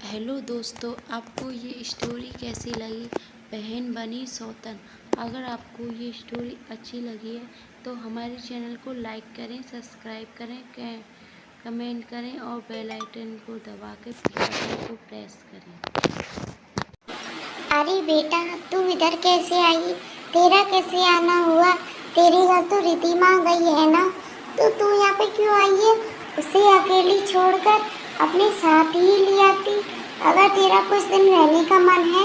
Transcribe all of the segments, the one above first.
Hello दोस्तों, आपको ये स्टोरी कैसी लगी? बहन बनी सौतन। अगर आपको ये स्टोरी अच्छी लगी है तो हमारे चैनल को लाइक करें, सब्सक्राइब करें, कमेंट करें और बेल आइकन को दबा के बटन को प्रेस करें। अरे बेटा, तू इधर कैसे आई? तेरा कैसे आना हुआ? तेरे घर तो रितिमा गई है ना, तो तू यहाँ पे क्यों आई है? उसे अकेली छोड़कर अपने साथ ही ले आती। अगर तेरा कुछ दिन रहने का मन है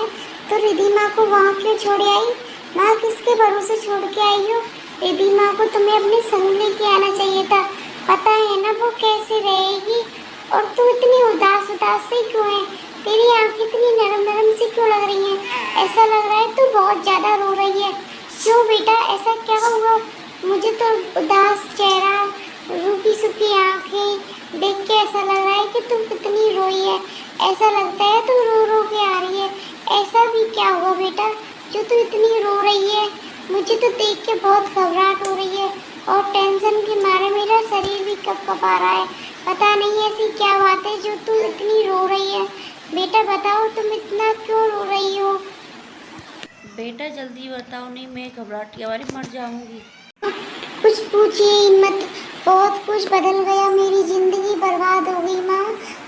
तो रिधिमा को वहाँ क्यों छोड़ आई? वहाँ किसके भरोसे छोड़ के आई हो? रिधिमा को तुम्हें अपने संग लेके आना चाहिए था। पता है ना वो कैसे रहेगी। और तू इतनी उदास उदास से क्यों है? तेरी आंखें इतनी नरम नरम सी क्यों लग रही हैं? ऐसा लग रहा है तू बहुत ज्यादा रो रही है। क्यों बेटा, ऐसा क्या हुआ? मुझे तो उदास चेहरा, रूखी सूखी आंखें देख के ऐसा लग रहा है कि तू कितनी रोई है। ऐसा लगता है तू रो रो के आ रही है। ऐसा भी क्या हुआ बेटा जो तू इतनी रो रही है? मुझे तो देख के बहुत घबराहट हो रही है और टेंशन के मारे मेरा शरीर भी कँपा रहा है। पता नहीं ऐसी क्या बात है जो तू इतनी रो रही है। बेटा बताओ, तुम इतना क्यों रो रही हो? बेटा जल्दी बताओ, नहीं मैं घबराहट के मारे मर जाऊंगी। कुछ पूछिए ही मत। बहुत कुछ बदल गया, मेरी जिंदगी बर्बाद हो गई माँ।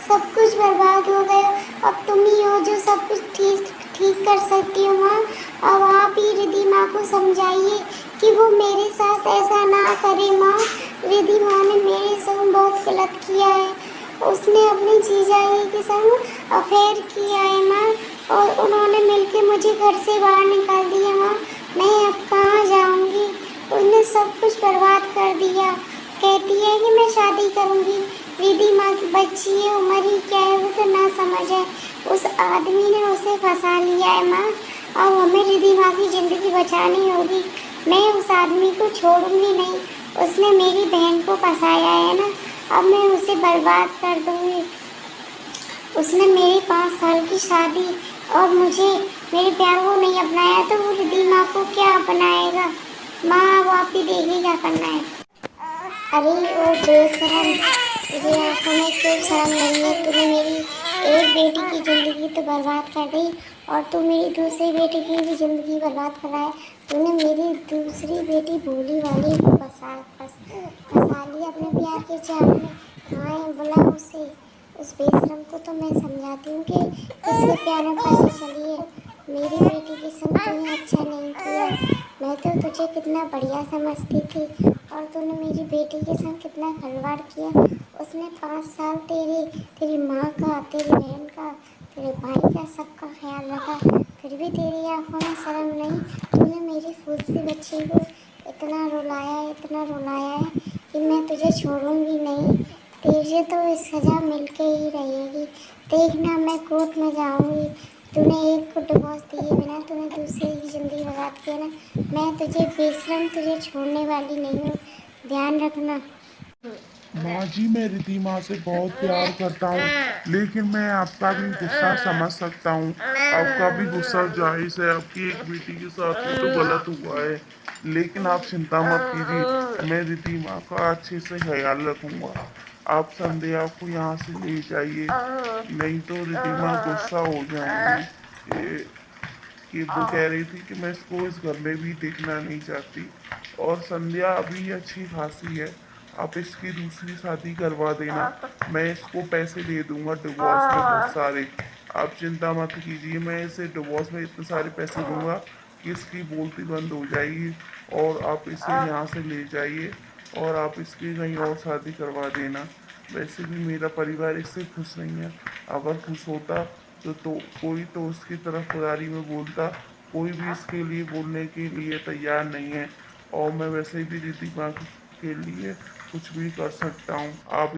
सब कुछ बर्बाद हो गया। अब तुम ही हो जो सब कुछ ठीक ठीक कर सकती हो माँ। अब आप ही रिद्धि माँ को समझाइए कि वो मेरे साथ ऐसा ना करे माँ। रिद्धि माँ ने मेरे संग बहुत गलत किया है। उसने अपनी जीजाजी के संग अफेयर किया है माँ, और उन्होंने मिलके मुझे घर से बाहर निकाल दिया माँ। मैं अब कहाँ जाऊँगी? उसने सब कुछ बर्बाद कर दिया। कहती है कि मैं शादी करूँगी। रिद्धि माँ की बच्ची है, उम्र ही क्या है, वो तो ना समझ है। उस आदमी ने उसे फंसा लिया है माँ। अब हमें रिद्धि माँ की ज़िंदगी बचानी होगी। मैं उस आदमी को छोड़ूंगी नहीं। उसने मेरी बहन को फंसाया है ना, अब मैं उसे बर्बाद कर दूंगी। उसने मेरी 5 साल की शादी और मुझे, मेरे प्यार को नहीं अपनाया, तो वो रिद्धि माँ को क्या अपनाएगा? माँ अब आप ही देखिए क्या करना है। अरे ओ बेशरम, तुझे आंखों में क्यों शर्म नहीं है? तूने मेरी एक बेटी की जिंदगी तो बर्बाद कर दी और तू मेरी दूसरी बेटी की भी जिंदगी बर्बाद कर रहा है। तूने मेरी दूसरी बेटी भोली वाली को फंसा लिया अपने प्यार के जाल में। कहाँ है? बुला उसे। उस बेशरम को तो मैं समझाती हूँ कि किसके प्यार में पड़ने चली है। मेरी बेटी के संग तूने अच्छा नहीं किया। मैं तो तुझे कितना बढ़िया समझती थी और तूने मेरी बेटी के संग कितना खिलवाड़ किया। उसने 5 साल तेरी माँ का, तेरी बहन का, तेरे भाई का, सबका ख्याल रखा, फिर भी तेरी आंखों में शर्म नहीं। तूने मेरी फूलती बच्ची को इतना रुलाया है कि मैं तुझे छोड़ूंगी नहीं। तेरे तो इस सजा मिलके ही रहेगी। देखना, मैं कोर्ट में जाऊंगी। तूने एक को डिवोर्स दिए बिना तूने दूसरे की जिंदगी बर्बाद किया ना। मैं तुझे बेशरम, तुझे छोड़ने वाली नहीं हूँ। ध्यान रखना। माँ जी, मैं रिधिमा से बहुत प्यार करता हूँ, लेकिन मैं आपका भी गुस्सा समझ सकता हूँ। आपका भी गुस्सा जायज़ है, आपकी एक बेटी के साथ ये तो गलत हुआ है। लेकिन आप चिंता मत कीजिए, मैं रिधिमा का अच्छे से ख्याल रखूंगा। आप संध्या को यहाँ से ले जाइए, नहीं तो रिधिमा गुस्सा हो जाएंगी। कि वो कह रही थी कि मैं इसको इस घर में भी देखना नहीं चाहती। और संध्या अभी अच्छी खासी है, आप इसकी दूसरी शादी करवा देना। मैं इसको पैसे दे दूंगा डिवोर्स में बहुत सारे। आप चिंता मत कीजिए, मैं इसे डिवोर्स में इतने सारे पैसे दूंगा कि इसकी बोलती बंद हो जाएगी। और आप इसे यहाँ से ले जाइए और आप इसकी कहीं और शादी करवा देना। वैसे भी मेरा परिवार इससे खुश नहीं है। अगर खुश होता तो कोई तो उसकी तरफ खुदारी में बोलता। कोई भी इसके लिए बोलने के लिए तैयार नहीं है। और मैं वैसे भी रिद्धि माँ के लिए कुछ भी कर सकता हूँ। आप